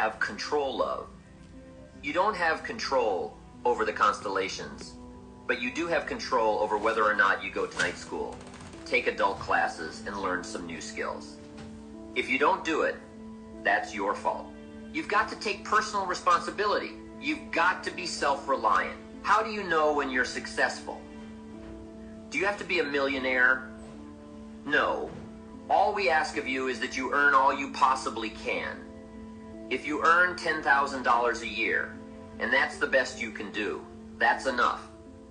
have control of. You don't have control over the constellations, but you do have control over whether or not you go to night school, take adult classes, and learn some new skills. If you don't do it, that's your fault. You've got to take personal responsibility. You've got to be self-reliant. How do you know when you're successful? Do you have to be a millionaire? No. All we ask of you is that you earn all you possibly can. If you earn $10,000 a year, and that's the best you can do, that's enough.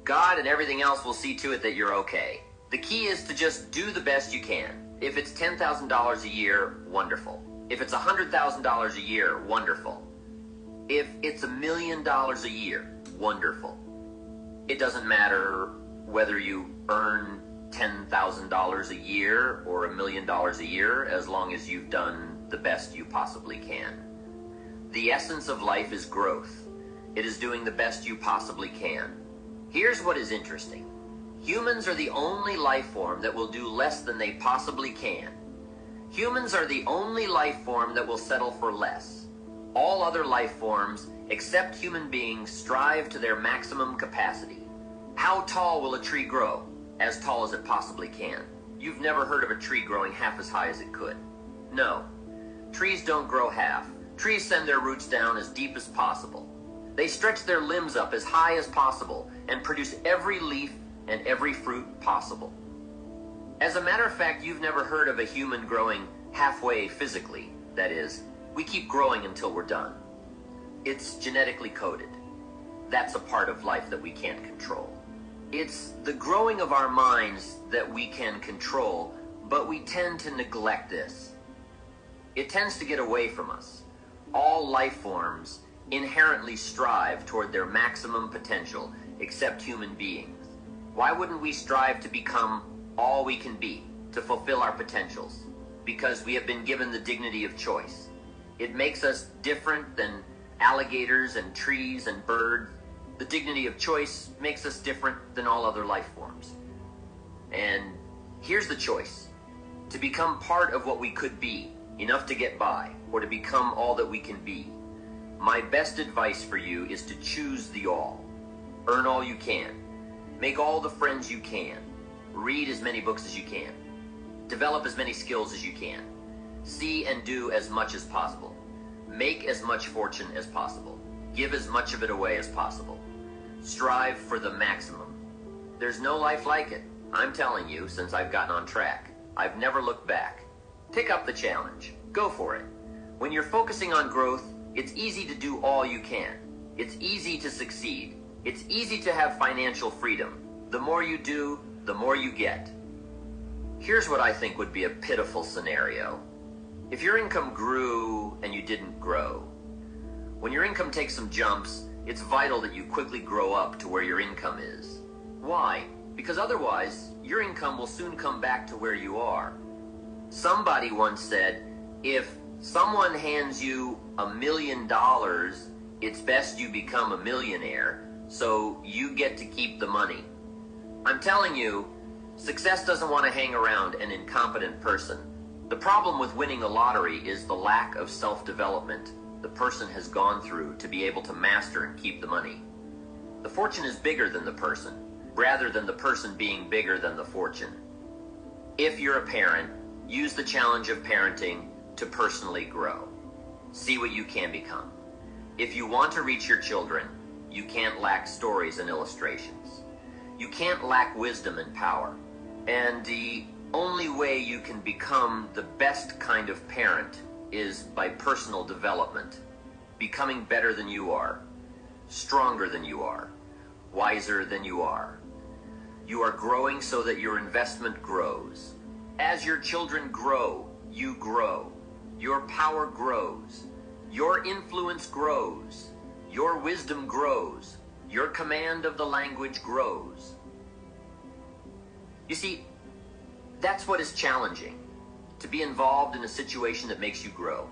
God and everything else will see to it that you're okay. The key is to just do the best you can. If it's $10,000 a year, wonderful. If it's $100,000 a year, wonderful. If it's $1 million a year, wonderful. It doesn't matter whether you earn $10,000 a year or $1 million a year, as long as you've done the best you possibly can. The essence of life is growth. It is doing the best you possibly can. Here's what is interesting. Humans are the only life form that will do less than they possibly can. Humans are the only life form that will settle for less. All other life forms, except human beings, strive to their maximum capacity. How tall will a tree grow? As tall as it possibly can. You've never heard of a tree growing half as high as it could. No. Trees don't grow half. Trees send their roots down as deep as possible. They stretch their limbs up as high as possible and produce every leaf and every fruit possible. As a matter of fact, you've never heard of a human growing halfway physically. That is, we keep growing until we're done. It's genetically coded. That's a part of life that we can't control. It's the growing of our minds that we can control, but we tend to neglect this. It tends to get away from us. All life forms inherently strive toward their maximum potential, except human beings. Why wouldn't we strive to become all we can be, to fulfill our potentials? Because we have been given the dignity of choice. It makes us different than alligators and trees and birds. The dignity of choice makes us different than all other life forms. And here's the choice: to become part of what we could be, enough to get by, or to become all that we can be. My best advice for you is to choose the all. Earn all you can. Make all the friends you can. Read as many books as you can. Develop as many skills as you can. See and do as much as possible. Make as much fortune as possible. Give as much of it away as possible. Strive for the maximum. There's no life like it. I'm telling you, since I've gotten on track. I've never looked back. Pick up the challenge. Go for it. When you're focusing on growth, it's easy to do all you can. It's easy to succeed. It's easy to have financial freedom. The more you do, the more you get. Here's what I think would be a pitiful scenario. If your income grew and you didn't grow. When your income takes some jumps, it's vital that you quickly grow up to where your income is. Why? Because otherwise, your income will soon come back to where you are. Somebody once said, if someone hands you $1 million, it's best you become a millionaire, so you get to keep the money. I'm telling you, success doesn't want to hang around an incompetent person. The problem with winning the lottery is the lack of self-development the person has gone through to be able to master and keep the money. The fortune is bigger than the person, rather than the person being bigger than the fortune. If you're a parent, use the challenge of parenting to personally grow. See what you can become. If you want to reach your children, you can't lack stories and illustrations. You can't lack wisdom and power. And the only way you can become the best kind of parent is by personal development, becoming better than you are, stronger than you are, wiser than you are. You are growing so that your investment grows. As your children grow, you grow. Your power grows. Your influence grows. Your wisdom grows. Your command of the language grows. You see, that's what is challenging. To be involved in a situation that makes you grow.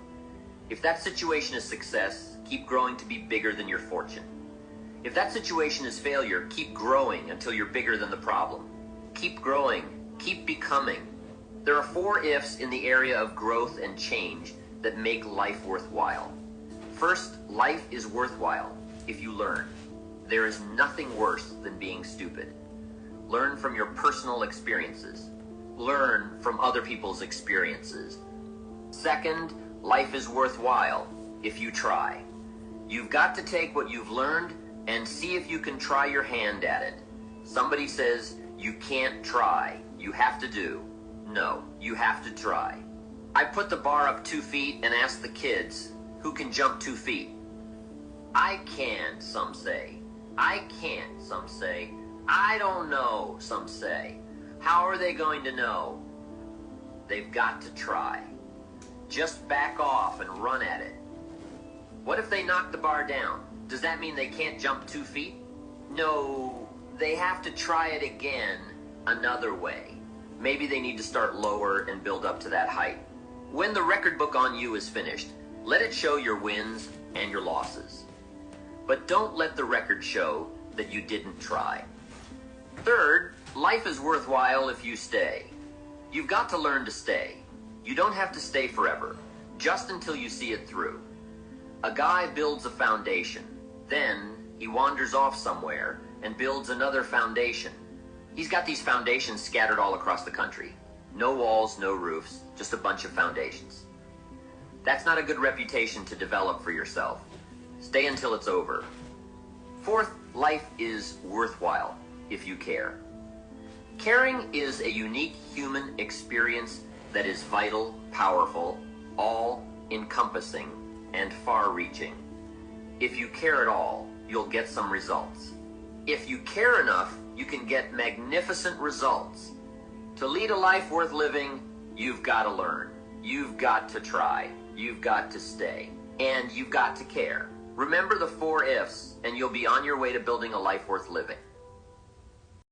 If that situation is success, keep growing to be bigger than your fortune. If that situation is failure, keep growing until you're bigger than the problem. Keep growing, keep becoming. There are 4 ifs in the area of growth and change that make life worthwhile. First, life is worthwhile if you learn. There is nothing worse than being stupid. Learn from your personal experiences. Learn from other people's experiences. Second, life is worthwhile if you try. You've got to take what you've learned and see if you can try your hand at it. Somebody says, you can't try, you have to do. No, you have to try. I put the bar up 2 feet and asked the kids, who can jump 2 feet? I can, some say. I can't, some say. I don't know, some say. How are they going to know? They've got to try. Just back off and run at it. What if they knock the bar down? Does that mean they can't jump 2 feet? No, they have to try it again another way. Maybe they need to start lower and build up to that height. When the record book on you is finished, let it show your wins and your losses. But don't let the record show that you didn't try. Third, life is worthwhile if you stay. You've got to learn to stay. You don't have to stay forever, just until you see it through. A guy builds a foundation. Then he wanders off somewhere and builds another foundation. He's got these foundations scattered all across the country. No walls, no roofs, just a bunch of foundations. That's not a good reputation to develop for yourself. Stay until it's over. Fourth, life is worthwhile if you care. Caring is a unique human experience that is vital, powerful, all-encompassing, and far-reaching. If you care at all, you'll get some results. If you care enough, you can get magnificent results. To lead a life worth living, you've got to learn. You've got to try. You've got to stay. And you've got to care. Remember the 4 ifs, and you'll be on your way to building a life worth living.